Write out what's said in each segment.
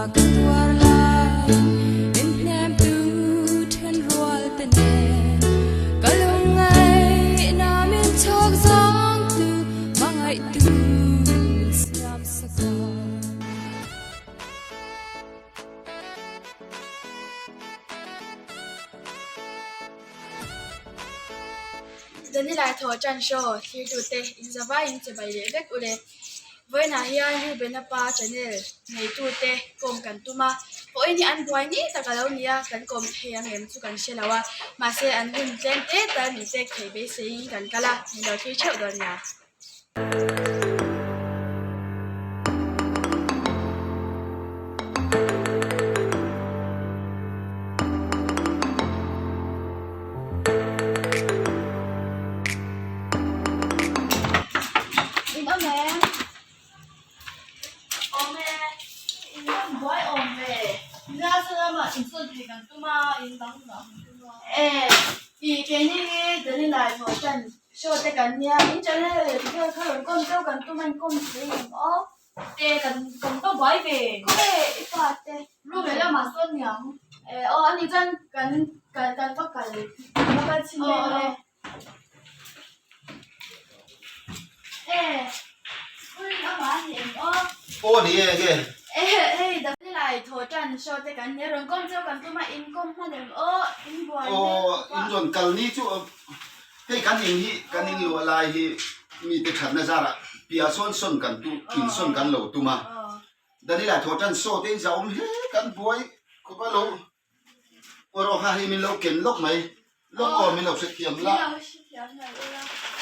เดนนี่ไลท์โทรจันโชว์ที่ดูเตอินสบายอินจะไปเล็กอุเลไว้นาฮิอาฮิเบนป้าจันเนลในดูเตกลมกันตุมาพออินอันบวยนี่ตะกะเลานี่กันกลมเฮียงเอ็มสุกันเชลาวะมาเซอันหุ่นเจนเตแต่นี่เตเคเบสยิงกันกะละนี่เราที่เชื่อโดนยาอีแค่นี้เดี๋ยวนี้นายพอจันโชว์แต่กันเนี่ยอินจะเล่นที่เขาหลงก้มเจ้ากันตุ้มันก้มเสียงอ๋อเตะกันกันต้องไว้เบก็เลยอีกว่าเตะรู้ไหมแล้วมาส่วนยังอ๋ออันนี้จันกันก็กันแล้วก็ชิมเลยคุณเอามาเห็นอ๋อโอ้ดีเงี้ยเฮ้ยเดี๋ยวนี้นายโทรจันโชว์แต่กันเนี่ยหลงก้มเจ้ากันตุ้มันอินก้มมาเดี๋ยวอ๋ออินบวยโอ้อินจนกันนี้จู่ให้กันอย่างนี้กันอย่างนี้อะไรที่มีแต่ขันนะจ๊ะละปีอาส่วนกันตุกินส่วนกันเหล่าตุมาเดี๋ยวนี้แหละโทษจันโซ่เต็งจะอมเฮ้กันบวยก็ไปเหล่าว่าเราหาให้มีเหล่าเก็นลกไหมลกอ่อนมีเหล่าเสียมละ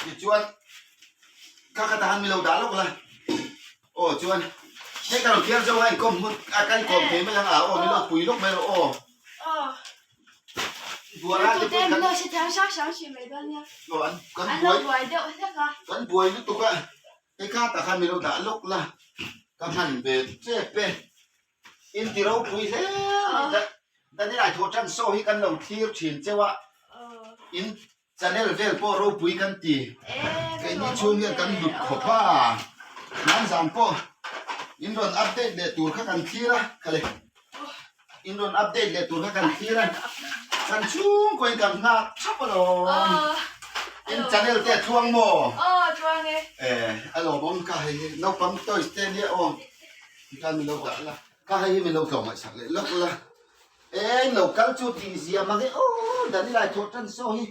ดิจวนข้าขตานมีเหล่าด่าลกละโอ้จวนให้กันเที่ยวจะว่าก้มมุดอาการก้มเทไม่ยังโอ้มีเหล่าปุ๋ยลกไหมโอ้บัวนะจะเป็นเรา是天上想起没的呢กันบวยกันบวยนี่ตุ๊กให้ข้าตะขันมีเราด่าลกละกันหันเบ็ดเจ็บเป๊ะอินที่เราคุยแล้วแต่นี่หลายโทษจันโซ่ให้กันเราเที่ยวฉินเจ้าว่าอินจะได้เวลพอเราปุยกันตีไอ้นี่ช่วงนี้กันดุดขบผ้าน้ำสามพออินโดนอัปเดตเดตัวข้ากันทีละกันเลยอินโดนอัปเดตเดตัวข้ากันทีละกันช่วงคุยกันนักชับปะอินจะได้แต่ช่วงโม่ช่วงนี้อารมณ์ผมก็ให้เราปั๊มตัวสเตนเนี่ยกันมีเราด่าละก็ให้มีเราต่อมาสักเลยแล้วละเรากันจุดที่เสียมาโอ้แต่นี่หลายโทษจันโซ่ฮี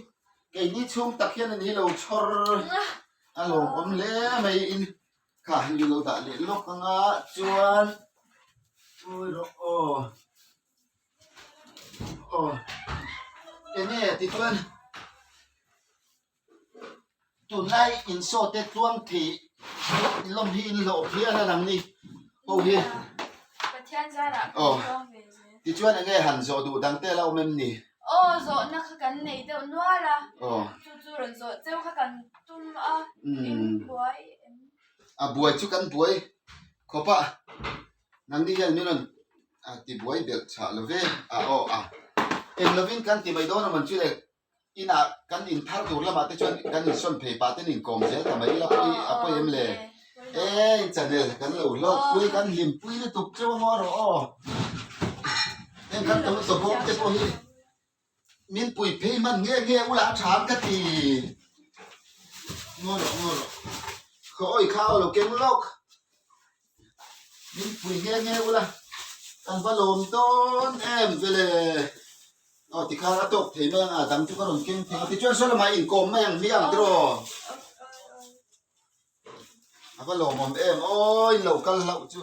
ไอ้นี่ช่วงตะเคียนนี่เราชอร์อารมณ์ผมเล่ไม่อินข้าให้เราด่าเลยลูกงาจวนโอ้ยโอ้นี่ติดจวนตุนไล่อินโซเตตัวงที่ลมหินหลบเพี้ยนะนังนี่โอ้ยติดจวนยังไงหันโซดูดังเตะเราเม่มนี่โซนักกันไหนเดี๋ยวนัวละจู่ๆ人โซเจ้ากันตุ้มบวยบวยชุกันบวยขอบปะนังนี่ยังนี่นั่นติบวยเด็กชาลเวเอ็มลวินกันติไม่โดนมันชื่อเล็กอินากันอินทักตัวละมาแต่ชวนกันอินส่วนเพย์ปาเตนินกอมเจทำไมละปุยปุยเอ็มเลยจันเดลกันเราลอกปุยกันลิมปุยนี่ตุกเจ้ามอรกันตัวสมบูรณ์เจ้าปุยมินปุยเพย์มันเงี้ยอุลาชามกันทีงอรเขาอ้อยข้าวเราเก่งลอกมินปุยเงี้ยอุลากันพะโลมต้นไปเลยที่ข้าตกเทียนดังจุกขนมเก่งที่ที่ช่วยส่วนมาอินกลมแม่งมีอย่างตรอพะโลมโอ้ยเหล่ากันเหล่าจุ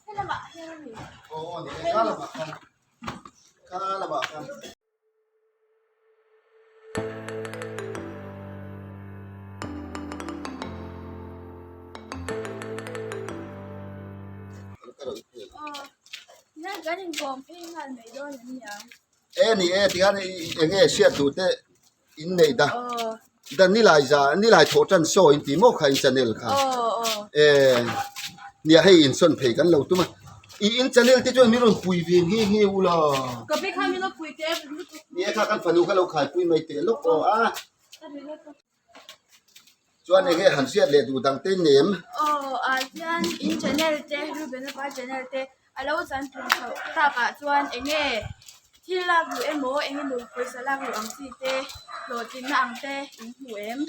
ให้ละบะให้ละมีโอ้นี่ข้าละบะกันข้าละบะกันนั่นก็ยังกลมเพ่งกันไม่โดนนี่ยังนี่ที่อันนี้เสียดูแต่อินนี่ดันนี่หลายจ้านี่หลายโทษจันโซ่อินติโมกให้จันเนลค่ะเนี่ยให้อินส่วนเพกันเราตัวมาอินจันเนลที่ช่วยมีรุ่นปุยเวียนเงี้ยอุล่ะก็ไม่ข้ามีรถปุยเต้เนี่ยข้ากันฝันดูข้าเราขายปุยไม่เตะลูกส่วนนี้หันเสียเลยดูดังเต้นเนมอาจารย์อินจันเนลเต้รูปเป็นอะไรจันเนลเต้ alo chan tu so ta ka chuan enge thil lak lu emo enge lu paisa lak lu ang si te lo tin na ang te in hu em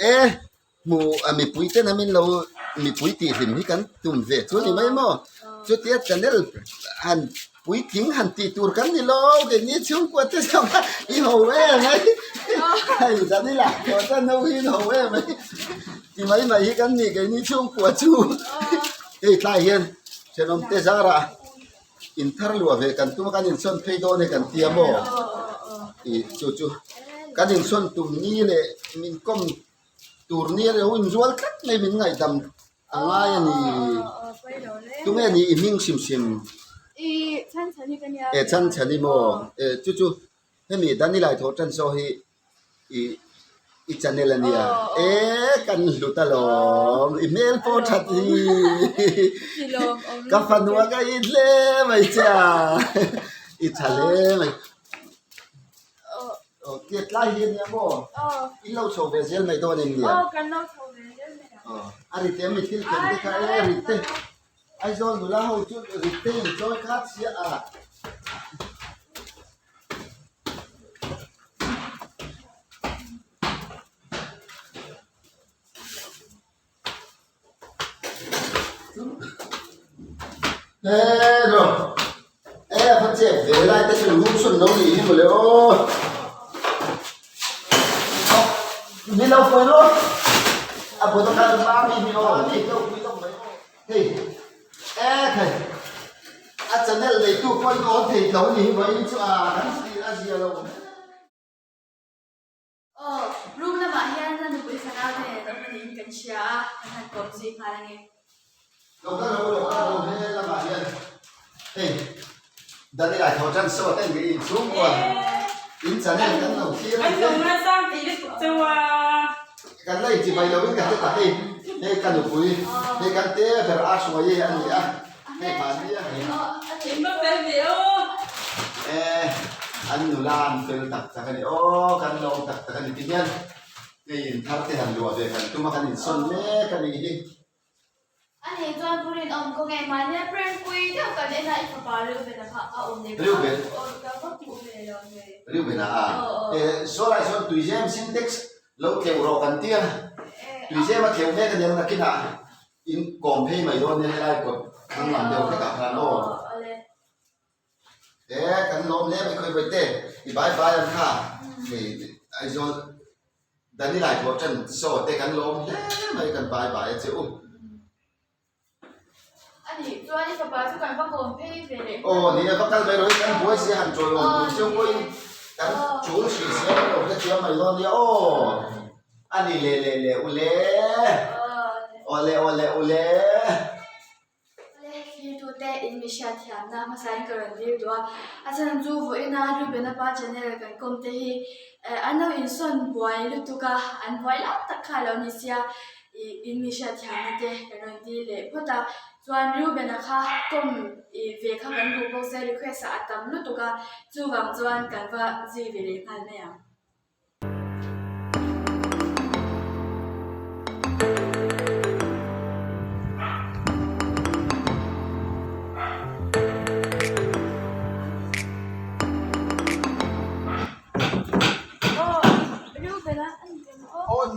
mu mi pui te na min lo mi pui ti hlim hi kan tum ve chu ni mai mo chu tia channel han pui ting han ti tur kan ni lo ke ni chung kwa te sam i ho we mai hai da ni la ko ta no hi ho we mai ti mai mai hi kan ni ke ni chung kwa chu ei tai hian chenom te zara in thar lu ve kan tu kan in son phei do ne kan tia mo i chu chu kan in son tum ni le min kom tur ni le hun zual kat mai min ngai dam angai ani tu me ni ming sim sim i chan chani kan ya chan chani mo chu chu he mi dan ni lai tho chan so hi i channel ania kan lu ta lom email po that hi silom ka fanwa ga i le mai cha i chale mai tiệt lai hiền nha bố ít lâu sầu về riêng này tôi nên liền cần lâu sầu về riêng này anh thì em mình tin tưởng cái cái rite ai rồi người lao hậu chút rite cho khác xía à rồi phát triển về lại tới trường hung xuân nấu gì mà liệu mi lâu quên luôn bữa tao ăn ba mi lo đi đâu quý tông đấy thì thầy chân này lấy tu con có thể nấu gì với chứ hắn gì là gì đâu lúc nào mà hiện ra được cái sao này đó là những cái chia thành công gì mà là nghe đâu thế là bà hiện thì đây là thổ chân sâu tên cái in xuống qua in chân này cái đầu tiên anh dùng ra sang thì được cho kan lai chỉ bay lâu cái cái ta đi đây kan được vui đây kan té phải ăn suy vậy anh nhỉ đây phản đi chính bác tên gì anh nụ lan từ tập tập cái này kan lâu tập cái này tự nhiên cái thằng cái hàng lúa về kan tu mà kan in son lé kan ini đi anh ấy toàn phụ nữ ông có nghe mà nhá brand quý theo cả đây này phải bảo lưu về là họ ông này lưu về các bác phụ về rồi về lưu về là số lại số tùy xem syntax lâu theo rồi kan tia tùy xem mà theo nghe cái này là cái nào in còn pay mày luôn nên lại còn không làm được cái cả là nó kan lom lé mày khơi với tê thì bye bye anh ha thì ai rồi đàn đi lại thổ chân số tê kan lom lé mày kan bye bye chứ anh ấy cho anh phải bảo cho cả bác gồm pay về để thì là bắt đầu bây giờ kan buổi sẽ hành rồi rồi siêu quay kan chủ sĩ sẽ đầu cái chuyện mày luôn đi anh đi lê ole khi tụi tè in misha thiam na mà sai cái lần đi đó anh sẽ chú với na rồi bên apa channel cái công ty hi anh đâu in son boy lúc tụi cả anh boy lắm tất cả là misha in misha thiam thế cái lần đi lệ bắt đầu chuan ru bena kha kom ve kha kan bu bo se request a tam lu to ka chu wang chuan kan wa ji ve le phal me ya ru bena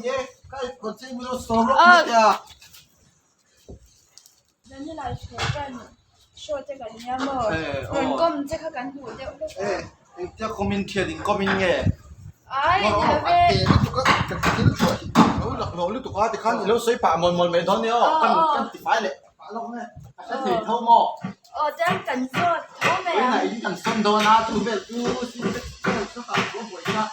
nhé cái con chim nó solo kìa dan ni lai show te kan ya mo ron kom che kha kan hu deจะคอมเมนต์เทียดิคอมเมนต์ไง ai ya ve เราลูกตัวที่ขั้นเราใช้ป่ามอนไม่ทนเนี่ยกันติดไฟเลยป่าลงเนี่ยใช้ถือเท่าหม้อ dan kan so tho me ไว้ไหน ya ที่กันส้มโดนาทูเบลกูสิก็ตัดหัวหวยนะ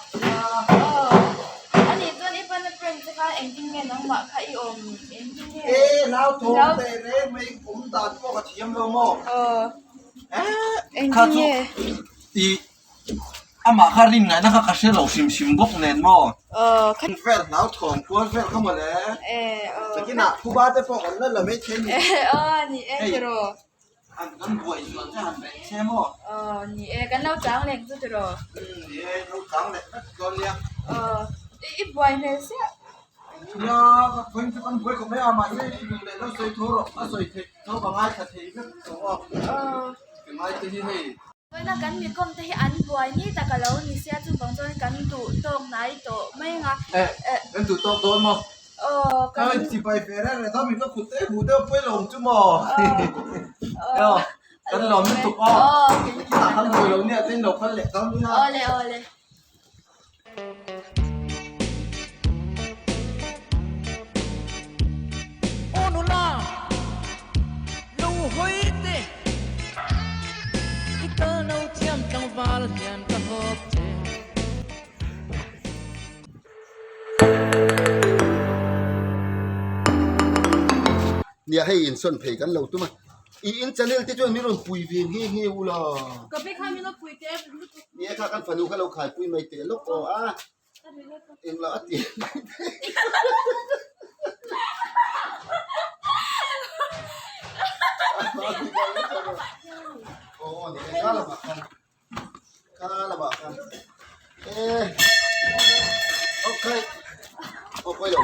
ani chuan i pan friend che kha engting nge nang ma kha i om engting nge แล้วโทรไปเลยไม่ผมตัดพวกกระเทียมเราหม้อengting nge อีอามาคารินไงนะคะกระเชลเราชิมบกเน้นหม้อ คัน แฟนแล้วถอนกวนแฟนเข้ามาแล้ว แต่กินอ่ะผู้บ้านจะพอกันนั่นแหละไม่ใช่นี่ ni jero อันนั้นบวยส่วนจะหันไปใช่หม้อ ni kan lau chang leng chu jero นี่ลูกขังเลยนะตอนเนี้ย i boy ne se ยาเพิ่งจะกันบวยเขาไม่เอามาเลยแล้วใส่ทั่วหรอกแล้วใส่เท่าบางไอ้ขัดเทียมตัว i ai thì hey với là cắn miếng công thì ăn buổi ní ta cả lâu ní xe chung bằng cho cắn tụ tông này tổ mấy ngà em tụi tôi tôi mà cắn cái chỉ phải về đây là thôi mình có khụt tế bù đeo quay lồng chứ mà đâu cái lồng nó tụt cái là không ngồi lồng nè tên độc phân lệ đó nữa lệ Onola lâu hối tê ít tơ nâu chiêm trong val hiền cả hộp chêเนี่ยให้อินส่วนเพกันเราตัวมาอินจะเลี้ยงที่ช่วยมีรถปุ๋ยเวียนเฮี้ยวล่ะ ก็ไปข้ามีรถปุ๋ยเจ๊ เนี่ยข้ากันฝันดูข้าเราขายปุ๋ยไม่เตะลูกอ่ะเองละตีโอ้นี่ข้าละบากันโอเคโอ้ยเดี๋ยว